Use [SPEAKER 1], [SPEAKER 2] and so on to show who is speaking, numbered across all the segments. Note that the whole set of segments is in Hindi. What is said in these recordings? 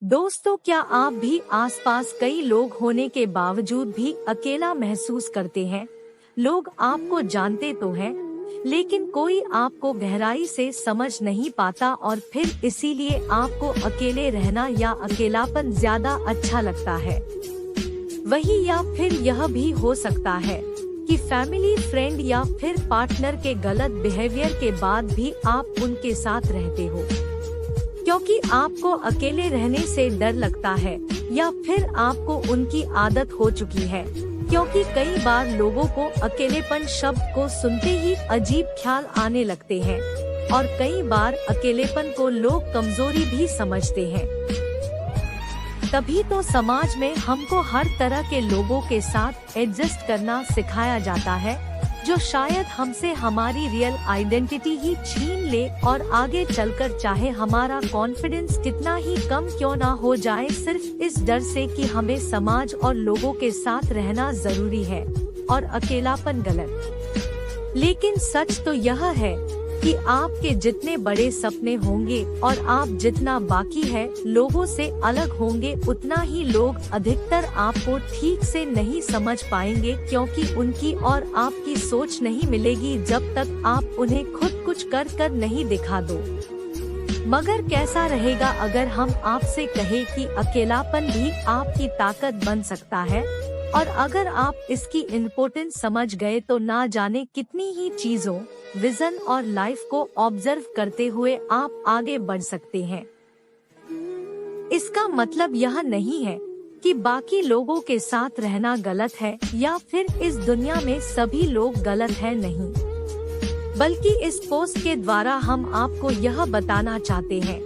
[SPEAKER 1] दोस्तों, क्या आप भी आसपास कई लोग होने के बावजूद भी अकेला महसूस करते हैं? लोग आपको जानते तो हैं, लेकिन कोई आपको गहराई से समझ नहीं पाता और फिर इसीलिए आपको अकेले रहना या अकेलापन ज्यादा अच्छा लगता है। वही या फिर यह भी हो सकता है कि फैमिली, फ्रेंड या फिर पार्टनर के गलत बिहेवियर के बाद भी आप उनके साथ रहते हो क्योंकि आपको अकेले रहने से डर लगता है, या फिर आपको उनकी आदत हो चुकी है। क्योंकि कई बार लोगों को अकेलेपन शब्द को सुनते ही अजीब ख्याल आने लगते हैं और कई बार अकेलेपन को लोग कमजोरी भी समझते हैं। तभी तो समाज में हमको हर तरह के लोगों के साथ एडजस्ट करना सिखाया जाता है, जो शायद हमसे हमारी रियल आइडेंटिटी ही छीन ले और आगे चलकर चाहे हमारा कॉन्फिडेंस कितना ही कम क्यों ना हो जाए, सिर्फ इस डर से कि हमें समाज और लोगों के साथ रहना जरूरी है और अकेलापन गलत। लेकिन सच तो यह है कि आपके जितने बड़े सपने होंगे और आप जितना बाकी है लोगों से अलग होंगे, उतना ही लोग अधिकतर आपको ठीक से नहीं समझ पाएंगे, क्योंकि उनकी और आपकी सोच नहीं मिलेगी जब तक आप उन्हें खुद कुछ कर नहीं दिखा दो। मगर कैसा रहेगा अगर हम आपसे कहें कि अकेलापन भी आपकी ताकत बन सकता है, और अगर आप इसकी इम्पोर्टेंस समझ गए तो ना जाने कितनी ही चीजों, विजन और लाइफ को ऑब्जर्व करते हुए आप आगे बढ़ सकते हैं। इसका मतलब यह नहीं है कि बाकी लोगों के साथ रहना गलत है या फिर इस दुनिया में सभी लोग गलत हैं, नहीं। बल्कि इस पोस्ट के द्वारा हम आपको यह बताना चाहते हैं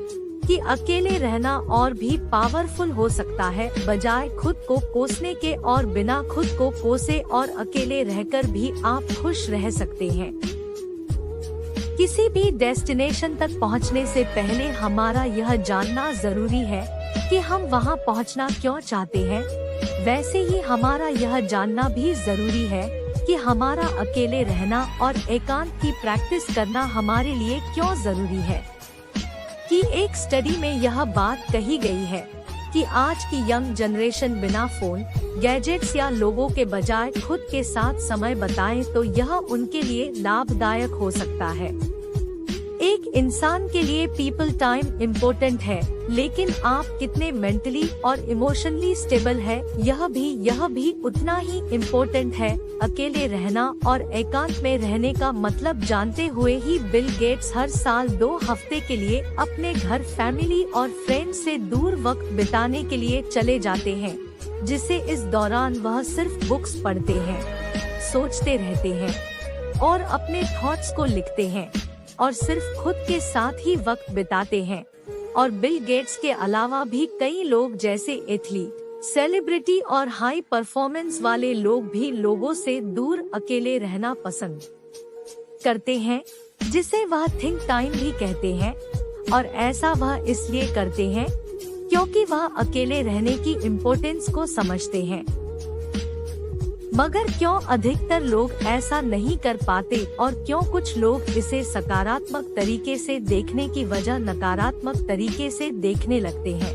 [SPEAKER 1] कि अकेले रहना और भी पावरफुल हो सकता है, बजाय खुद को कोसने के, और बिना खुद को कोसे और अकेले रहकर भी आप खुश रह सकते हैं। किसी भी डेस्टिनेशन तक पहुंचने से पहले हमारा यह जानना जरूरी है कि हम वहां पहुंचना क्यों चाहते हैं। वैसे ही हमारा यह जानना भी जरूरी है कि हमारा अकेले रहना और एकांत की प्रैक्टिस करना हमारे लिए क्यों जरूरी है। कि एक स्टडी में यह बात कही गई है कि आज की यंग जनरेशन बिना फोन, गैजेट्स या लोगों के बजाय खुद के साथ समय बिताएं तो यह उनके लिए लाभदायक हो सकता है। एक इंसान के लिए पीपल टाइम इम्पोर्टेंट है, लेकिन आप कितने मेंटली और इमोशनली स्टेबल है यह भी उतना ही इम्पोर्टेंट है। अकेले रहना और एकांत में रहने का मतलब जानते हुए ही बिल गेट्स हर साल 2 हफ्ते के लिए अपने घर, फैमिली और फ्रेंड से दूर वक्त बिताने के लिए चले जाते हैं, जिसे इस दौरान वह सिर्फ बुक्स पढ़ते हैं, सोचते रहते हैं और अपने थॉट्स को लिखते हैं और सिर्फ खुद के साथ ही वक्त बिताते हैं। और बिल गेट्स के अलावा भी कई लोग जैसे एथलीट, सेलिब्रिटी और हाई परफॉर्मेंस वाले लोग भी लोगों से दूर अकेले रहना पसंद करते हैं, जिसे वह थिंक टाइम भी कहते हैं। और ऐसा वह इसलिए करते हैं क्योंकि वह अकेले रहने की इम्पोर्टेंस को समझते हैं। मगर क्यों अधिकतर लोग ऐसा नहीं कर पाते और क्यों कुछ लोग इसे सकारात्मक तरीके से देखने की वजह नकारात्मक तरीके से देखने लगते हैं?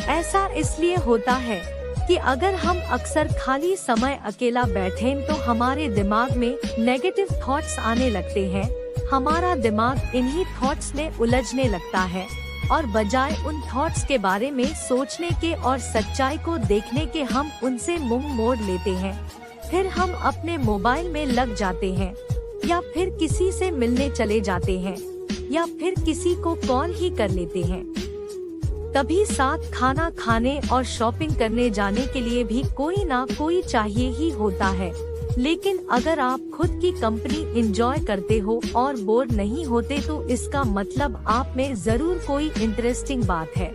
[SPEAKER 1] ऐसा इसलिए होता है कि अगर हम अक्सर खाली समय अकेला बैठें तो हमारे दिमाग में नेगेटिव थॉट्स आने लगते हैं। हमारा दिमाग इन्हीं थॉट्स में उलझने लगता है और बजाय उन थॉट्स के बारे में सोचने के और सच्चाई को देखने के हम उनसे मुंह मोड़ लेते हैं। फिर हम अपने मोबाइल में लग जाते हैं, या फिर किसी से मिलने चले जाते हैं, या फिर किसी को कॉल ही कर लेते हैं। कभी साथ खाना खाने और शॉपिंग करने जाने के लिए भी कोई ना कोई चाहिए ही होता है। लेकिन अगर आप खुद की कंपनी एंजॉय करते हो और बोर नहीं होते तो इसका मतलब आप में जरूर कोई इंटरेस्टिंग बात है।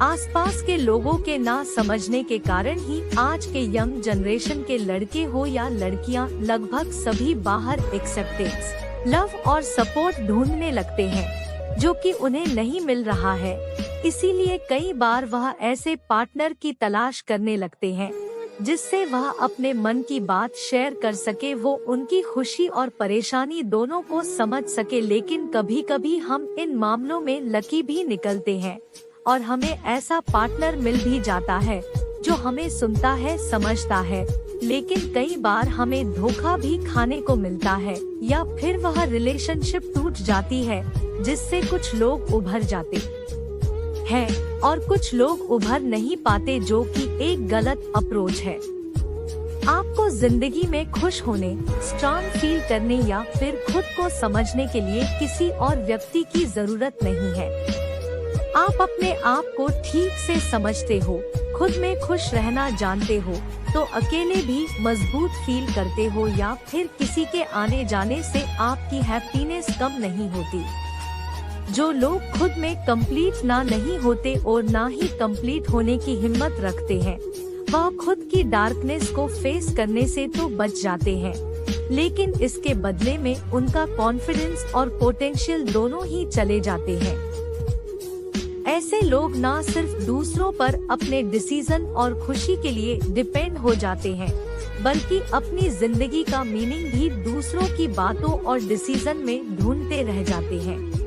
[SPEAKER 1] आसपास के लोगों के ना समझने के कारण ही आज के यंग जनरेशन के लड़के हो या लड़कियां लगभग सभी बाहर एक्सेप्टेंस, लव और सपोर्ट ढूंढने लगते हैं, जो कि उन्हें नहीं मिल रहा है। इसीलिए कई बार वह ऐसे पार्टनर की तलाश करने लगते हैं जिससे वह अपने मन की बात शेयर कर सके, वो उनकी खुशी और परेशानी दोनों को समझ सके। लेकिन कभी कभी हम इन मामलों में लकी भी निकलते हैं और हमें ऐसा पार्टनर मिल भी जाता है जो हमें सुनता है, समझता है। लेकिन कई बार हमें धोखा भी खाने को मिलता है या फिर वह रिलेशनशिप टूट जाती है, जिससे कुछ लोग उभर जाते हैं और कुछ लोग उभर नहीं पाते, जो कि एक गलत अप्रोच है। आपको जिंदगी में खुश होने, स्ट्रांग फील करने या फिर खुद को समझने के लिए किसी और व्यक्ति की जरूरत नहीं है। आप अपने आप को ठीक से समझते हो, खुद में खुश रहना जानते हो, तो अकेले भी मजबूत फील करते हो या फिर किसी के आने जाने से आपकी हैप्पीनेस कम नहीं होती। जो लोग खुद में कंप्लीट ना नहीं होते और ना ही कंप्लीट होने की हिम्मत रखते हैं, वह खुद की डार्कनेस को फेस करने से तो बच जाते हैं, लेकिन इसके बदले में उनका कॉन्फिडेंस और पोटेंशियल दोनों ही चले जाते हैं। ऐसे लोग ना सिर्फ दूसरों पर अपने डिसीजन और खुशी के लिए डिपेंड हो जाते हैं, बल्कि अपनी जिंदगी का मीनिंग भी दूसरों की बातों और डिसीजन में ढूंढते रह जाते हैं।